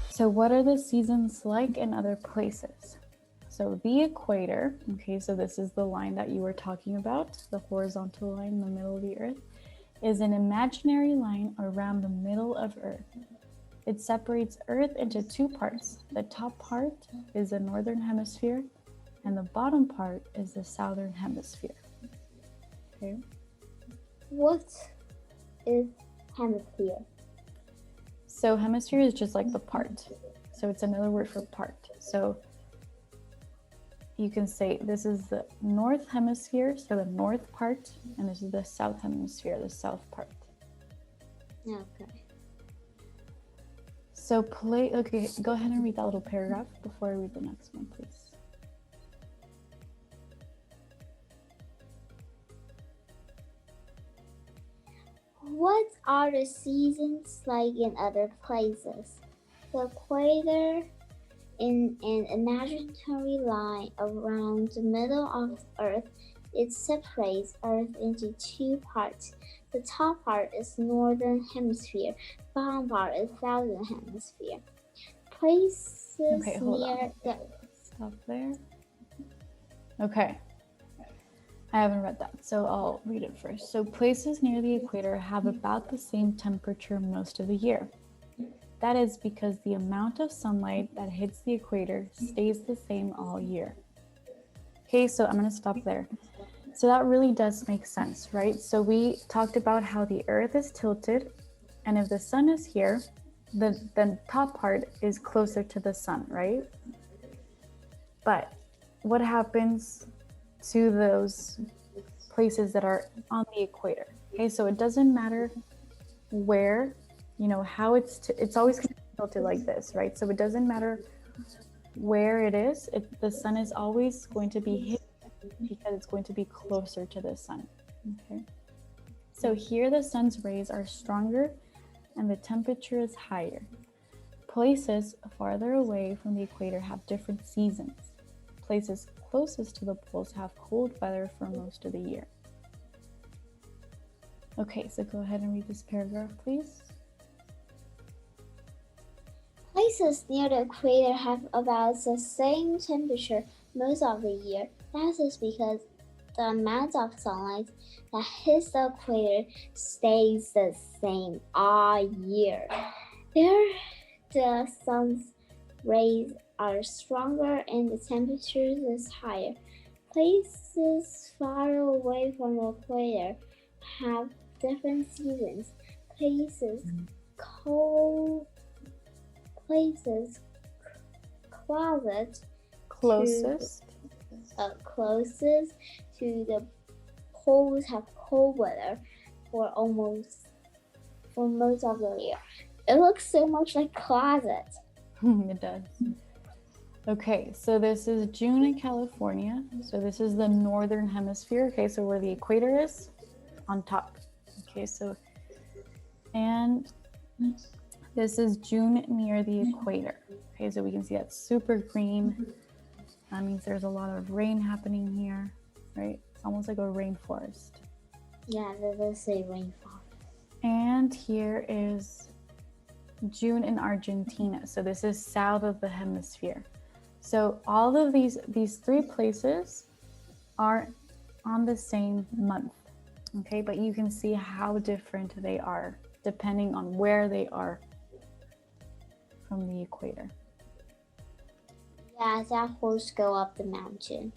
So what are the seasons like in other places? So the equator, okay, so this is the line that you were talking about, the horizontal line in the middle of the earth, is an imaginary line around the middle of Earth. It separates Earth into two parts. The top part is the northern hemisphere, and the bottom part is the southern hemisphere. Okay. What is hemisphere? So hemisphere is just like the part. So it's another word for part. So you can say this is the north hemisphere, so the north part, and this is the south hemisphere, the south part. Okay. So okay, go ahead and read that little paragraph before I read the next one, please. What are the seasons like in other places? The equator in an imaginary line around the middle of Earth. It separates Earth into two parts. The top part is northern hemisphere, bottom part is southern hemisphere. Places okay, hold near on. Stop there. Okay. I haven't read that, so I'll read it first. So places near the equator have about the same temperature most of the year. That is because the amount of sunlight that hits the equator stays the same all year. Okay, so I'm going to stop there. So that really does make sense, right? So we talked about how the Earth is tilted, and if the sun is here, the top part is closer to the sun, right? But what happens to those places that are on the equator? Okay, so it doesn't matter where, how it's always going to be tilted like this, right? So it doesn't matter where it is, the sun is always going to be hit because it's going to be closer to the sun. Okay, so here the sun's rays are stronger and the temperature is higher. Places farther away from the equator have different seasons. Places closest to the poles have cold weather for most of the year. Okay, so go ahead and read this paragraph, please. Places near the equator have about the same temperature most of the year. That is because the amount of sunlight that hits the equator stays the same all year. There, the sun's rays are stronger and the temperature is higher. Places far away from the equator have different seasons. Places closest to the poles have cold weather for most of the year. It looks so much like closet. It does. Okay, so this is June in California. So this is the northern hemisphere. Okay, so where the equator is on top. Okay, so and this is June near the equator. Okay, so we can see that's super green. That means there's a lot of rain happening here, right? It's almost like a rainforest. Yeah, they will say rainforest. And here is June in Argentina. So this is south of the hemisphere. So all of these three places are on the same month, okay? But you can see how different they are depending on where they are from the equator. Yeah, that horse go up the mountain.